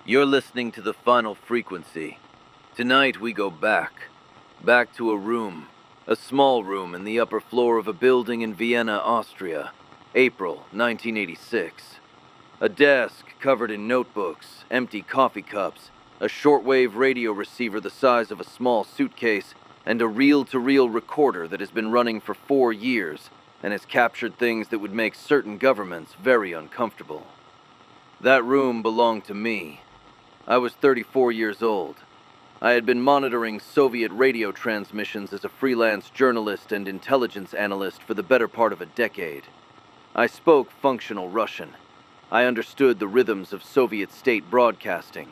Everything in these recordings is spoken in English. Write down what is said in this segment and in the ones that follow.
You're listening to the final frequency. Tonight we go back to a small room in the upper floor of a building in Vienna, Austria, April 1986. A desk covered in notebooks, empty coffee cups, a shortwave radio receiver the size of a small suitcase, and a reel-to-reel recorder that has been running for 4 years and has captured things that would make certain governments very uncomfortable. That room belonged to me. I was 34 years old. I had been monitoring Soviet radio transmissions as a freelance journalist and intelligence analyst for the better part of a decade. I spoke functional Russian. I understood the rhythms of Soviet state broadcasting,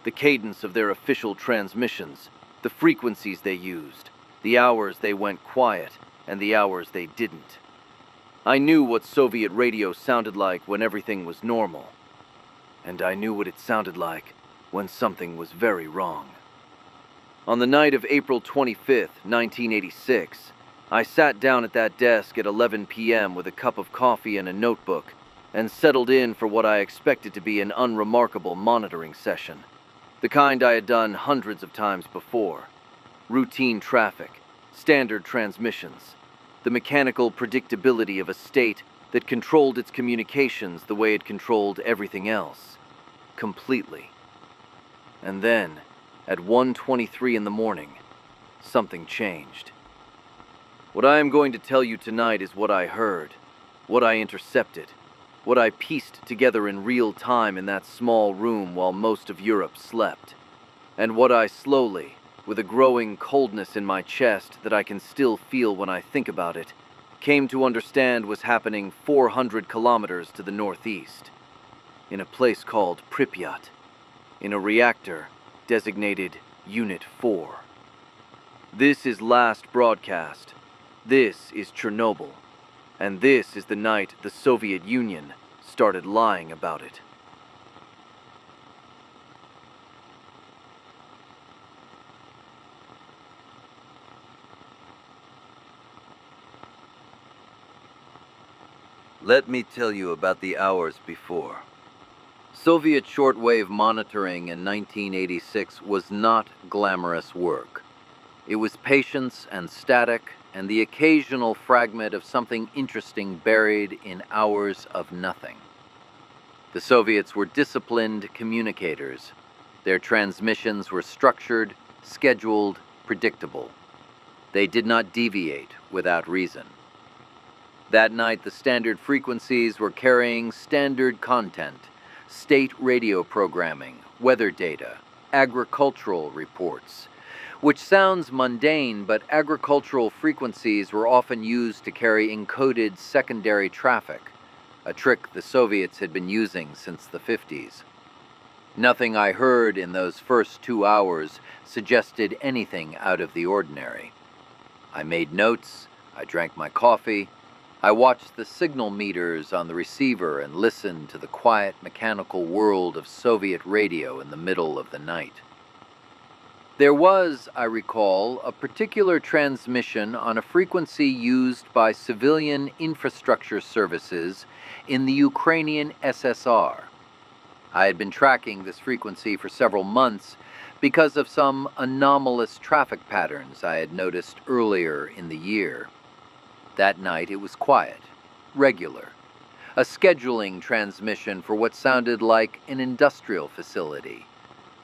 the cadence of their official transmissions, the frequencies they used, the hours they went quiet, and the hours they didn't. I knew what Soviet radio sounded like when everything was normal. And I knew what it sounded like when something was very wrong. On the night of April 25th, 1986, I sat down at that desk at 11 p.m. with a cup of coffee and a notebook, and settled in for what I expected to be an unremarkable monitoring session, the kind I had done hundreds of times before. Routine traffic, standard transmissions, the mechanical predictability of a state that controlled its communications the way it controlled everything else, completely. And then, at 1:23 in the morning, something changed. What I am going to tell you tonight is what I heard, what I intercepted, what I pieced together in real time in that small room while most of Europe slept, and what I slowly, with a growing coldness in my chest that I can still feel when I think about it, came to understand was happening 400 kilometers to the northeast, in a place called Pripyat, in a reactor designated Unit 4. This is last broadcast. This is Chernobyl. And this is the night the Soviet Union started lying about it. Let me tell you about the hours before. Soviet shortwave monitoring in 1986 was not glamorous work. It was patience and static and the occasional fragment of something interesting buried in hours of nothing. The Soviets were disciplined communicators. Their transmissions were structured, scheduled, predictable. They did not deviate without reason. That night, the standard frequencies were carrying standard content, state radio programming, weather data, agricultural reports, which sounds mundane, but agricultural frequencies were often used to carry encoded secondary traffic, a trick the Soviets had been using since the 50s. Nothing I heard in those first 2 hours suggested anything out of the ordinary. I made notes, I drank my coffee, I watched the signal meters on the receiver and listened to the quiet mechanical world of Soviet radio in the middle of the night. There was, I recall, a particular transmission on a frequency used by civilian infrastructure services in the Ukrainian SSR. I had been tracking this frequency for several months because of some anomalous traffic patterns I had noticed earlier in the year. That night it was quiet, regular, a scheduling transmission for what sounded like an industrial facility.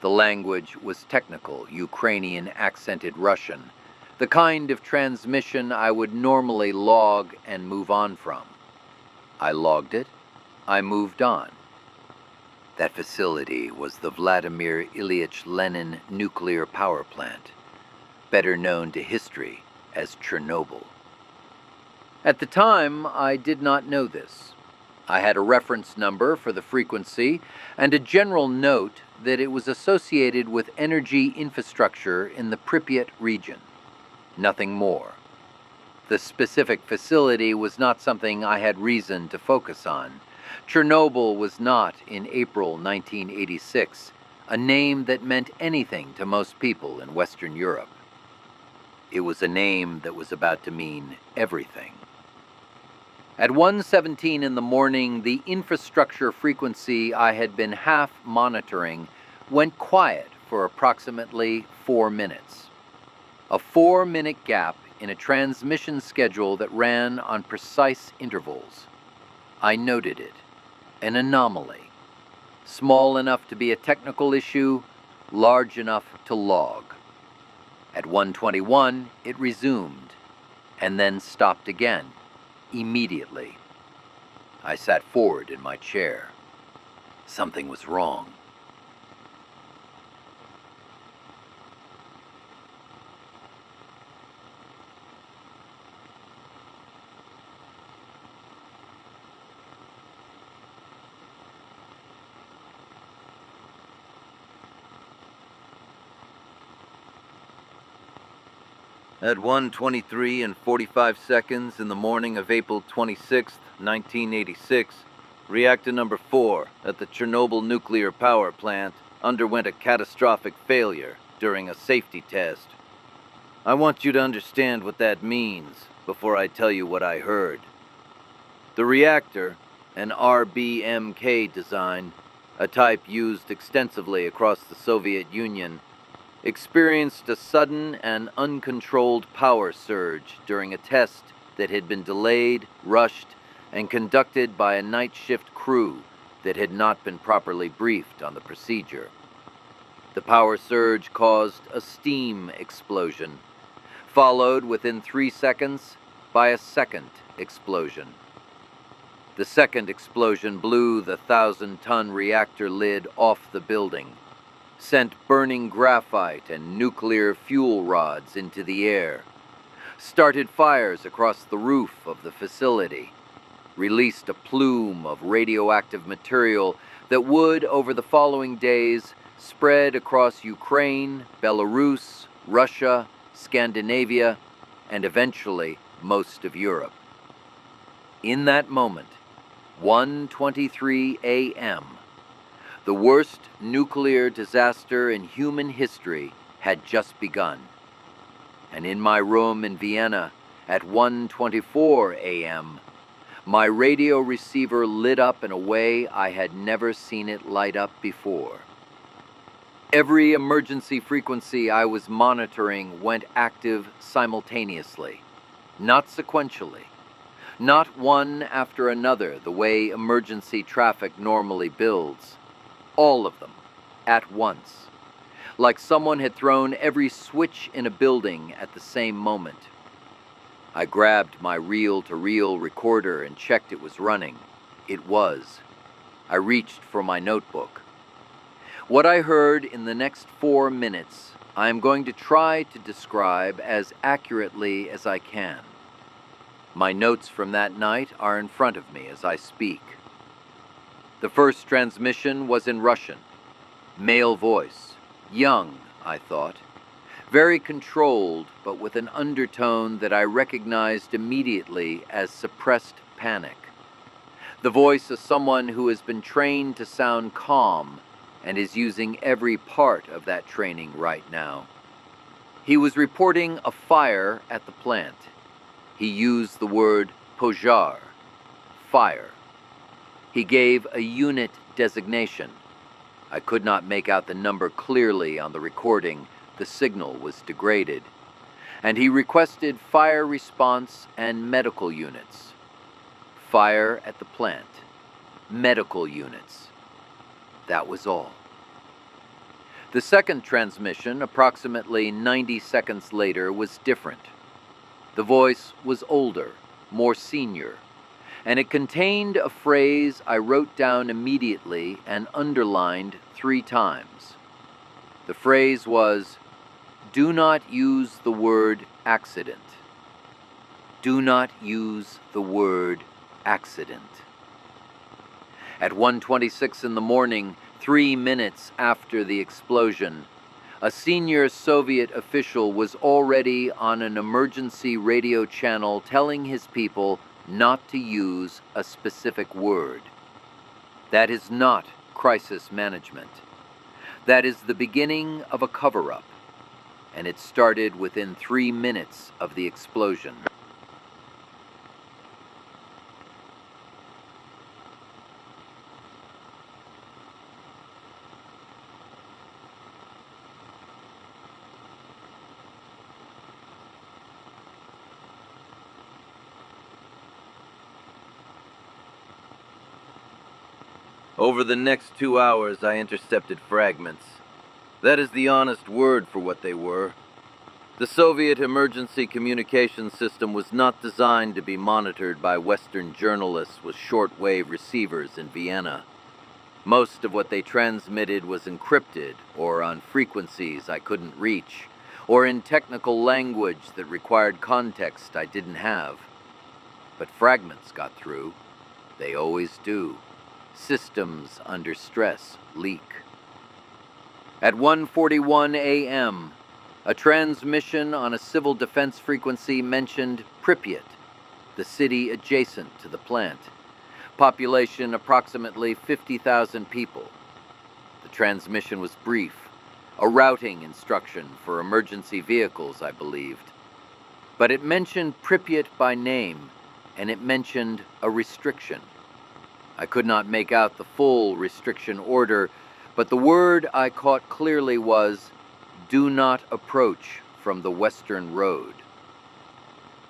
The language was technical, Ukrainian accented Russian, the kind of transmission I would normally log and move on from. I logged it, I moved on. That facility was the Vladimir Ilyich Lenin nuclear power plant, better known to history as Chernobyl. At the time, I did not know this. I had a reference number for the frequency and a general note that it was associated with energy infrastructure in the Pripyat region. Nothing more. The specific facility was not something I had reason to focus on. Chernobyl was not, in April 1986, a name that meant anything to most people in Western Europe. It was a name that was about to mean everything. At 1:17 in the morning, the infrastructure frequency I had been half monitoring went quiet for approximately 4 minutes. A 4-minute gap in a transmission schedule that ran on precise intervals. I noted it, an anomaly, small enough to be a technical issue, large enough to log. At 1:21, it resumed, and then stopped again, immediately. I sat forward in my chair. Something was wrong. At 1:23 and 45 seconds in the morning of April 26, 1986, reactor number 4 at the Chernobyl nuclear power plant underwent a catastrophic failure during a safety test. I want you to understand what that means before I tell you what I heard. The reactor, an RBMK design, a type used extensively across the Soviet Union, experienced a sudden and uncontrolled power surge during a test that had been delayed, rushed, and conducted by a night shift crew that had not been properly briefed on the procedure. The power surge caused a steam explosion, followed within 3 seconds by a second explosion. The second explosion blew the 1,000-ton reactor lid off the building, sent burning graphite and nuclear fuel rods into the air, started fires across the roof of the facility, released a plume of radioactive material that would, over the following days, spread across Ukraine, Belarus, Russia, Scandinavia, and eventually most of Europe. In that moment, 1:23 a.m., the worst nuclear disaster in human history had just begun. And in my room in Vienna at 1:24 a.m., my radio receiver lit up in a way I had never seen it light up before. Every emergency frequency I was monitoring went active simultaneously, not sequentially, not one after another the way emergency traffic normally builds. All of them, at once, like someone had thrown every switch in a building at the same moment. I grabbed my reel-to-reel recorder and checked it was running. It was. I reached for my notebook. What I heard in the next 4 minutes, I am going to try to describe as accurately as I can. My notes from that night are in front of me as I speak. The first transmission was in Russian. Male voice. Young, I thought. Very controlled, but with an undertone that I recognized immediately as suppressed panic. The voice of someone who has been trained to sound calm and is using every part of that training right now. He was reporting a fire at the plant. He used the word požár, fire. He gave a unit designation. I could not make out the number clearly on the recording. The signal was degraded. And he requested fire response and medical units. Fire at the plant. Medical units. That was all. The second transmission, approximately 90 seconds later, was different. The voice was older, more senior, and it contained a phrase I wrote down immediately and underlined 3 times. The phrase was, "Do not use the word accident. Do not use the word accident." At 1:26 in the morning, 3 minutes after the explosion, a senior Soviet official was already on an emergency radio channel telling his people not to use a specific word. That is not crisis management. That is the beginning of a cover-up, and it started within 3 minutes of the explosion. Over the next 2 hours, I intercepted fragments. That is the honest word for what they were. The Soviet emergency communication system was not designed to be monitored by Western journalists with shortwave receivers in Vienna. Most of what they transmitted was encrypted, or on frequencies I couldn't reach, or in technical language that required context I didn't have. But fragments got through. They always do. Systems under stress leak. At 1:41 a.m., a transmission on a civil defense frequency mentioned Pripyat, the city adjacent to the plant. Population approximately 50,000 people. The transmission was brief, a routing instruction for emergency vehicles, I believed. But it mentioned Pripyat by name, and it mentioned a restriction. I could not make out the full restriction order, but the word I caught clearly was, "Do not approach from the western road."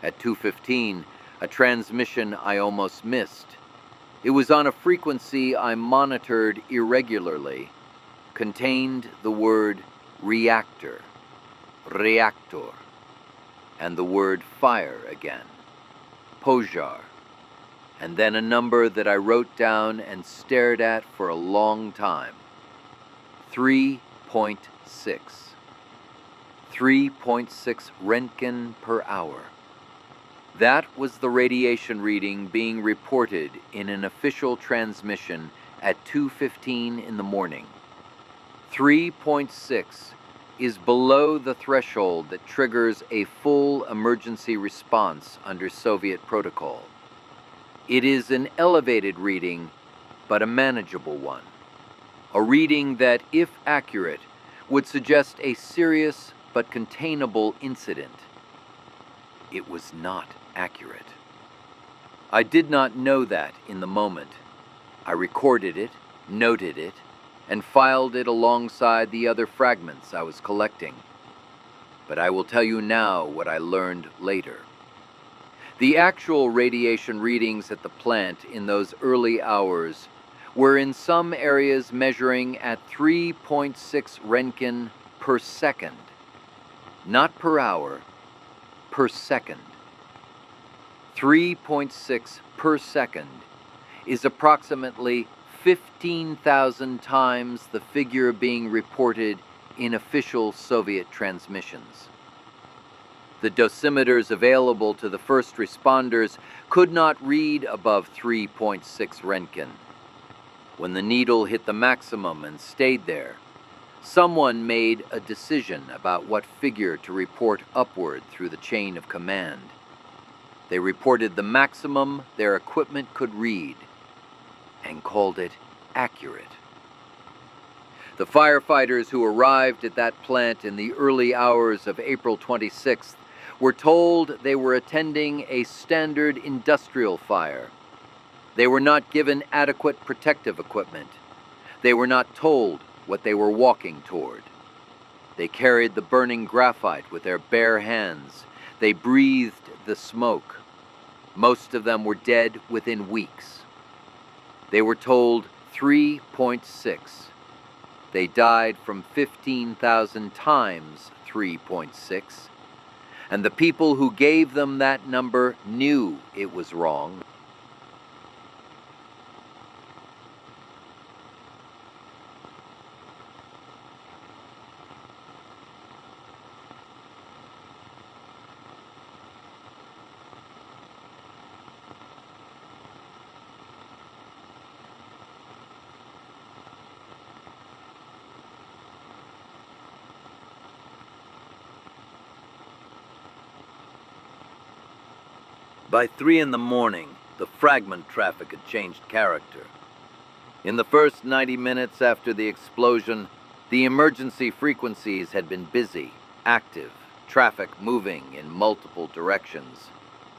At 2:15, a transmission I almost missed. It was on a frequency I monitored irregularly, contained the word reactor, reactor, and the word fire again, požár, and then a number that I wrote down and stared at for a long time. 3.6. 3.6 Röntgen per hour. That was the radiation reading being reported in an official transmission at 2:15 in the morning. 3.6 is below the threshold that triggers a full emergency response under Soviet protocol. It is an elevated reading, but a manageable one. A reading that, if accurate, would suggest a serious but containable incident. It was not accurate. I did not know that in the moment. I recorded it, noted it, and filed it alongside the other fragments I was collecting. But I will tell you now what I learned later. The actual radiation readings at the plant in those early hours were in some areas measuring at 3.6 Röntgen per second. Not per hour, per second. 3.6 per second is approximately 15,000 times the figure being reported in official Soviet transmissions. The dosimeters available to the first responders could not read above 3.6 Röntgen. When the needle hit the maximum and stayed there, someone made a decision about what figure to report upward through the chain of command. They reported the maximum their equipment could read and called it accurate. The firefighters who arrived at that plant in the early hours of April 26th were told they were attending a standard industrial fire. They were not given adequate protective equipment. They were not told what they were walking toward. They carried the burning graphite with their bare hands. They breathed the smoke. Most of them were dead within weeks. They were told 3.6. They died from 15,000 times 3.6. And the people who gave them that number knew it was wrong. By 3 in the morning, the fragment traffic had changed character. In the first 90 minutes after the explosion, the emergency frequencies had been busy, active, traffic moving in multiple directions.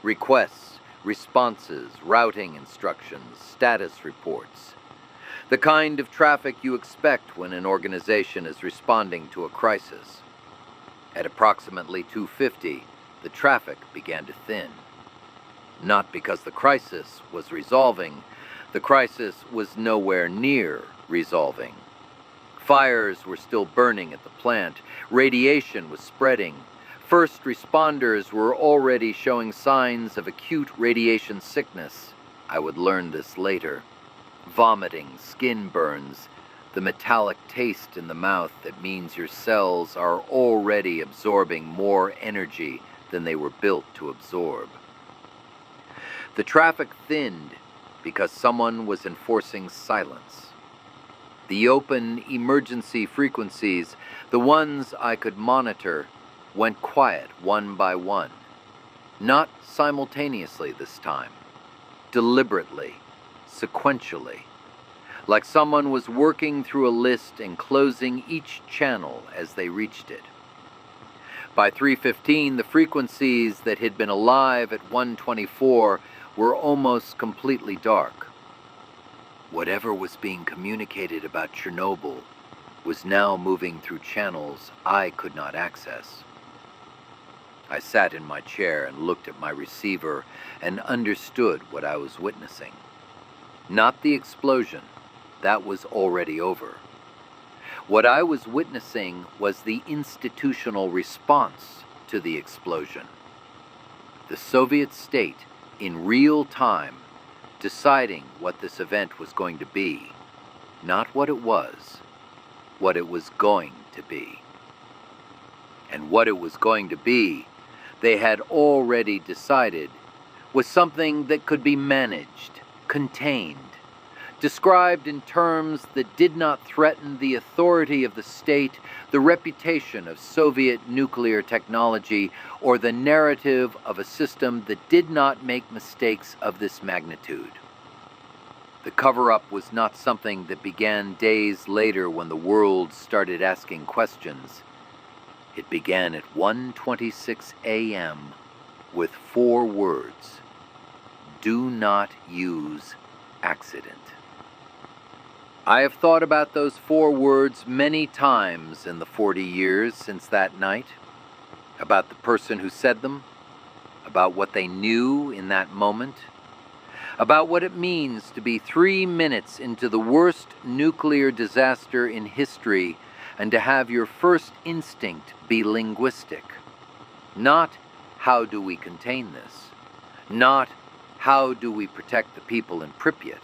Requests, responses, routing instructions, status reports. The kind of traffic you expect when an organization is responding to a crisis. At approximately 2:50, the traffic began to thin. Not because the crisis was resolving. The crisis was nowhere near resolving. Fires were still burning at the plant. Radiation was spreading. First responders were already showing signs of acute radiation sickness. I would learn this later. Vomiting, skin burns, the metallic taste in the mouth that means your cells are already absorbing more energy than they were built to absorb. The traffic thinned because someone was enforcing silence. The open emergency frequencies, the ones I could monitor, went quiet one by one. Not simultaneously this time. Deliberately, sequentially. Like someone was working through a list and closing each channel as they reached it. By 3:15, the frequencies that had been alive at 124 were almost completely dark. Whatever was being communicated about Chernobyl was now moving through channels I could not access. I sat in my chair and looked at my receiver and understood what I was witnessing. Not the explosion, that was already over. What I was witnessing was the institutional response to the explosion. The Soviet state, in real time, deciding what this event was going to be. Not what it was, what it was going to be. And what it was going to be, they had already decided, was something that could be managed, contained, described in terms that did not threaten the authority of the state, the reputation of Soviet nuclear technology, or the narrative of a system that did not make mistakes of this magnitude. The cover-up was not something that began days later when the world started asking questions. It began at 1:26 a.m. with 4 words: do not use accident. I have thought about those 4 words many times in the 40 years since that night, about the person who said them, about what they knew in that moment, about what it means to be 3 minutes into the worst nuclear disaster in history and to have your first instinct be linguistic. Not, how do we contain this? Not, how do we protect the people in Pripyat?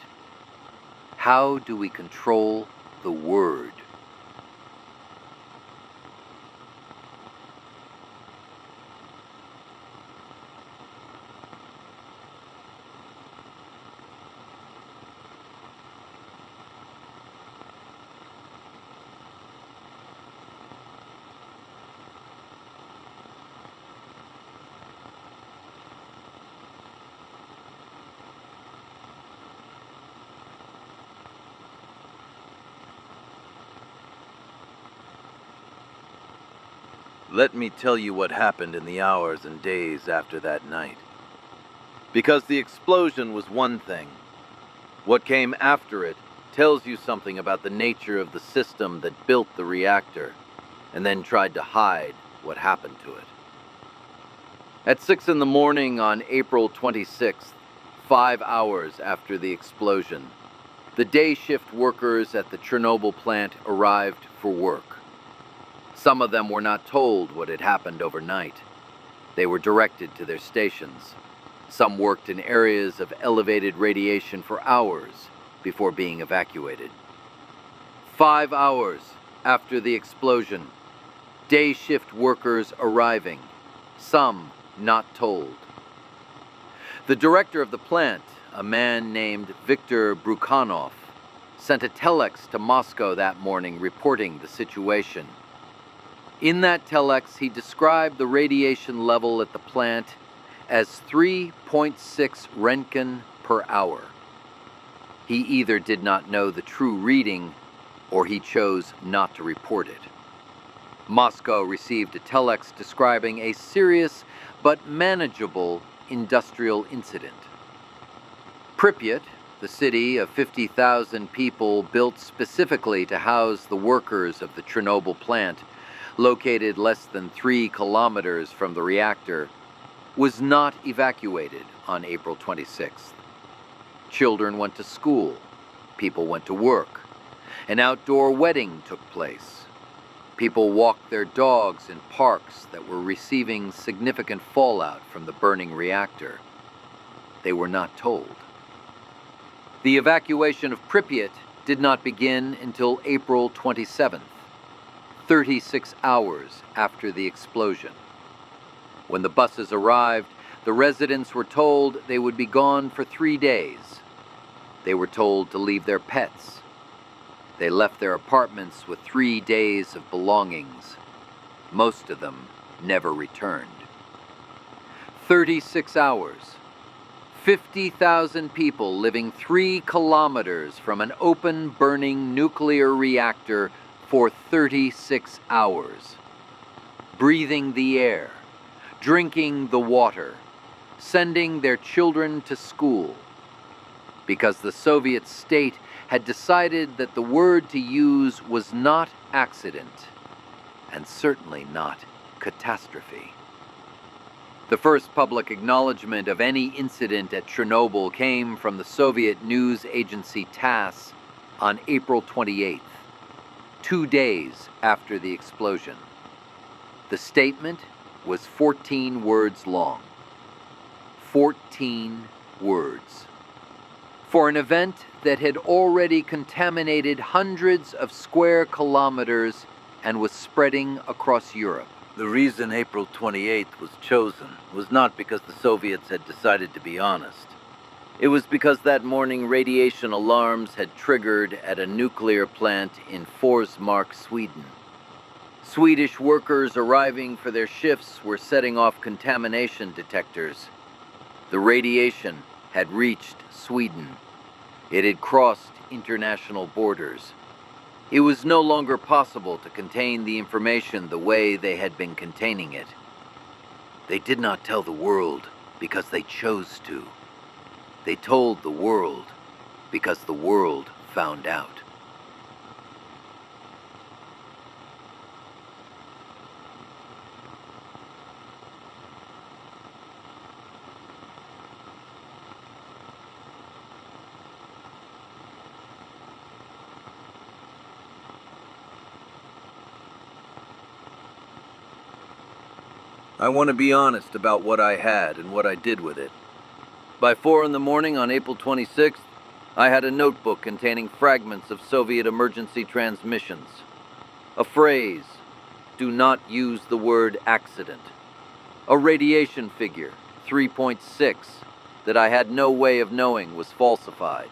How do we control the word? Let me tell you what happened in the hours and days after that night. Because the explosion was one thing. What came after it tells you something about the nature of the system that built the reactor, and then tried to hide what happened to it. At 6 in the morning on April 26th, 5 hours after the explosion, the day shift workers at the Chernobyl plant arrived for work. Some of them were not told what had happened overnight. They were directed to their stations. Some worked in areas of elevated radiation for hours before being evacuated. 5 hours after the explosion, day shift workers arriving, some not told. The director of the plant, a man named Viktor Brukhanov, sent a telex to Moscow that morning reporting the situation. In that telex, he described the radiation level at the plant as 3.6 Roentgen per hour. He either did not know the true reading, or he chose not to report it. Moscow received a telex describing a serious but manageable industrial incident. Pripyat, the city of 50,000 people built specifically to house the workers of the Chernobyl plant, located less than 3 kilometers from the reactor, was not evacuated on April 26th. Children went to school. People went to work. An outdoor wedding took place. People walked their dogs in parks that were receiving significant fallout from the burning reactor. They were not told. The evacuation of Pripyat did not begin until April 27th, 36 hours after the explosion. When the buses arrived, the residents were told they would be gone for 3 days. They were told to leave their pets. They left their apartments with 3 days of belongings. Most of them never returned. 36 hours. 50,000 people living 3 kilometers from an open, burning nuclear reactor for 36 hours. Breathing the air, drinking the water, sending their children to school. Because the Soviet state had decided that the word to use was not accident, and certainly not catastrophe. The first public acknowledgement of any incident at Chernobyl came from the Soviet news agency TASS on April 28th, 2 days after the explosion. The statement was 14 words long. 14 words. For an event that had already contaminated hundreds of square kilometers and was spreading across Europe. The reason April 28th was chosen was not because the Soviets had decided to be honest. It was because that morning radiation alarms had triggered at a nuclear plant in Forsmark, Sweden. Swedish workers arriving for their shifts were setting off contamination detectors. The radiation had reached Sweden. It had crossed international borders. It was no longer possible to contain the information the way they had been containing it. They did not tell the world because they chose to. They told the world because the world found out. I want to be honest about what I had and what I did with it. By 4 in the morning on April 26th, I had a notebook containing fragments of Soviet emergency transmissions. A phrase, "Do not use the word accident." A radiation figure, 3.6, that I had no way of knowing was falsified.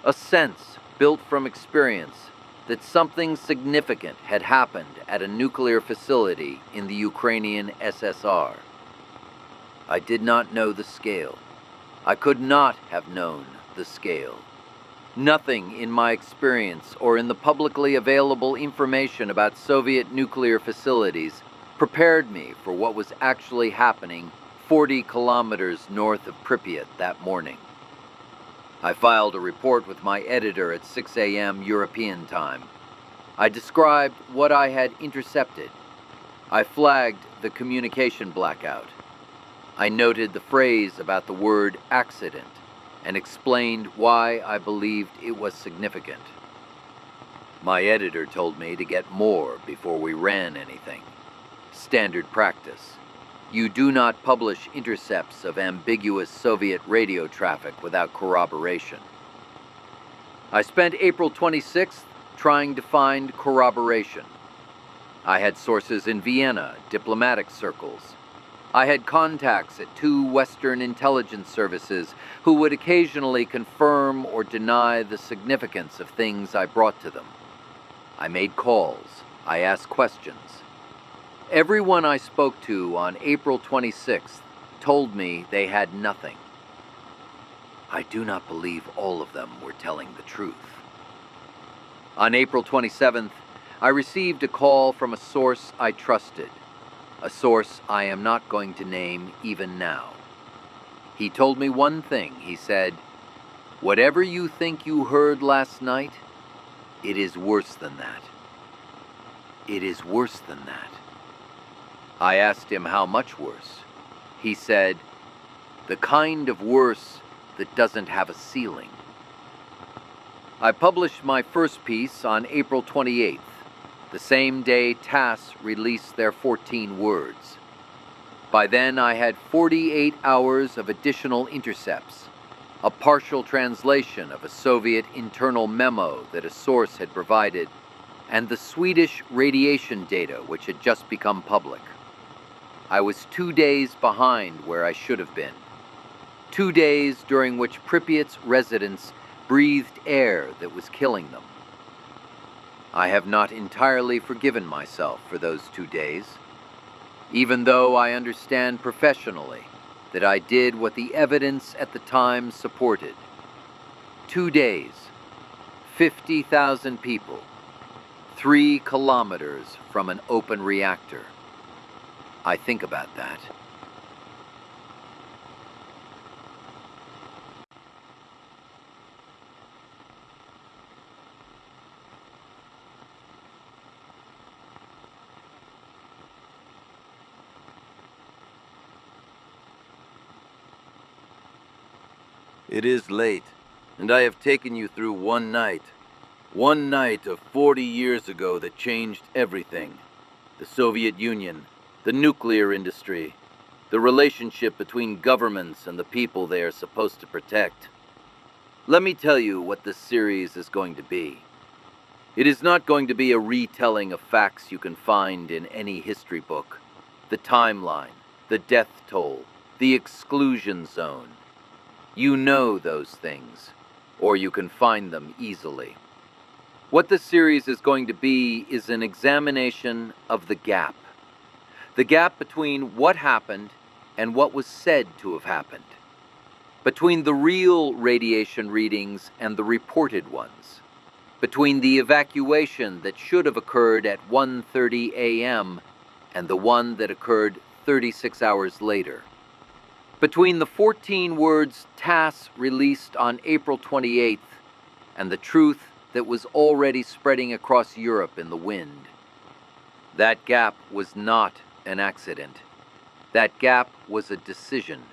A sense, built from experience, that something significant had happened at a nuclear facility in the Ukrainian SSR. I did not know the scale. I could not have known the scale. Nothing in my experience or in the publicly available information about Soviet nuclear facilities prepared me for what was actually happening 40 kilometers north of Pripyat that morning. I filed a report with my editor at 6 a.m. European time. I described what I had intercepted. I flagged the communication blackout. I noted the phrase about the word accident and explained why I believed it was significant. My editor told me to get more before we ran anything. Standard practice. You do not publish intercepts of ambiguous Soviet radio traffic without corroboration. I spent April 26th trying to find corroboration. I had sources in Vienna, diplomatic circles. I had contacts at 2 Western intelligence services who would occasionally confirm or deny the significance of things I brought to them. I made calls. I asked questions. Everyone I spoke to on April 26th told me they had nothing. I do not believe all of them were telling the truth. On April 27th, I received a call from a source I trusted, a source I am not going to name even now. He told me one thing. He said, "Whatever you think you heard last night, it is worse than that. It is worse than that." I asked him how much worse. He said, "The kind of worse that doesn't have a ceiling. I published my first piece on April 28th, the same day TASS released their 14 words. By then, I had 48 hours of additional intercepts, a partial translation of a Soviet internal memo that a source had provided, and the Swedish radiation data which had just become public. I was 2 days behind where I should have been. 2 days during which Pripyat's residents breathed air that was killing them. I have not entirely forgiven myself for those 2 days, even though I understand professionally that I did what the evidence at the time supported. 2 days, 50,000 people, 3 kilometers from an open reactor. I think about that. It is late, and I have taken you through one night of 40 years ago that changed everything. The Soviet Union, the nuclear industry, the relationship between governments and the people they are supposed to protect. Let me tell you what this series is going to be. It is not going to be a retelling of facts you can find in any history book. The timeline, the death toll, the exclusion zone. You know those things, or you can find them easily. What this series is going to be is an examination of the gap. The gap between what happened and what was said to have happened. Between the real radiation readings and the reported ones. Between the evacuation that should have occurred at 1:30 a.m. and the one that occurred 36 hours later. Between the 14 words TASS released on April 28th and the truth that was already spreading across Europe in the wind. That gap was not an accident. That gap was a decision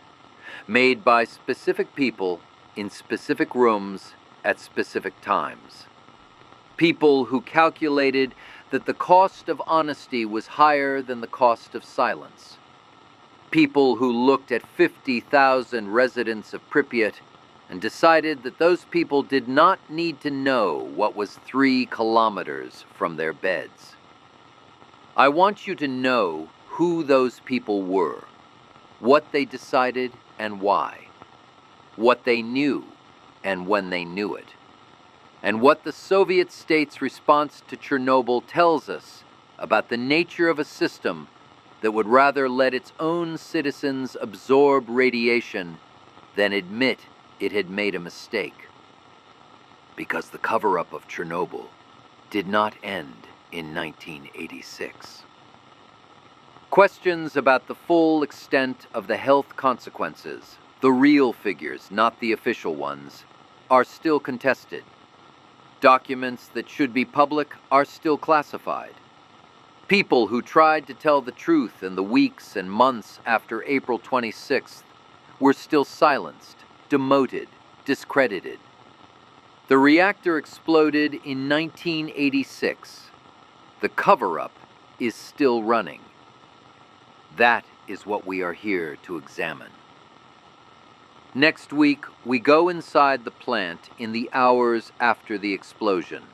made by specific people in specific rooms at specific times. People who calculated that the cost of honesty was higher than the cost of silence. People who looked at 50,000 residents of Pripyat and decided that those people did not need to know what was 3 kilometers from their beds. I want you to know who those people were, what they decided and why, what they knew and when they knew it, and what the Soviet state's response to Chernobyl tells us about the nature of a system that would rather let its own citizens absorb radiation than admit it had made a mistake. Because the cover-up of Chernobyl did not end in 1986. Questions about the full extent of the health consequences, the real figures, not the official ones, are still contested. Documents that should be public are still classified. People who tried to tell the truth in the weeks and months after April 26th were still silenced, demoted, discredited. The reactor exploded in 1986. The cover-up is still running. That is what we are here to examine. Next week, we go inside the plant in the hours after the explosion.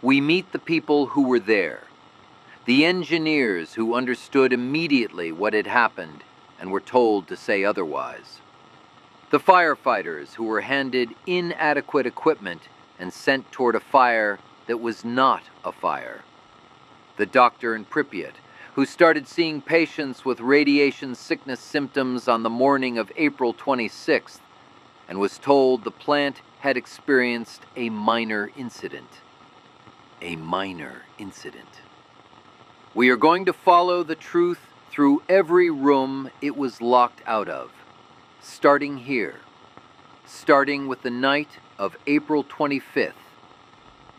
We meet the people who were there. The engineers who understood immediately what had happened and were told to say otherwise. The firefighters who were handed inadequate equipment and sent toward a fire that was not a fire. The doctor in Pripyat who started seeing patients with radiation sickness symptoms on the morning of April 26th and was told the plant had experienced a minor incident. A minor incident. We are going to follow the truth through every room it was locked out of, starting here, starting with the night of April 25th,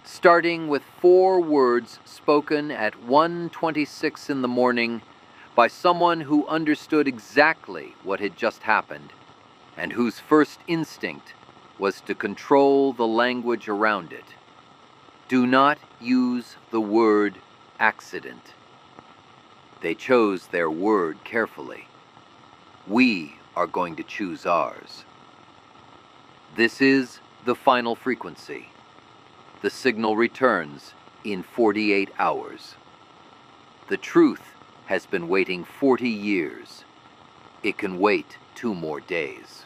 starting with 4 words spoken at 1:26 in the morning by someone who understood exactly what had just happened and whose first instinct was to control the language around it. Do not use the word accident. They chose their word carefully. We are going to choose ours. This is the final frequency. The signal returns in 48 hours. The truth has been waiting 40 years. It can wait 2 more days.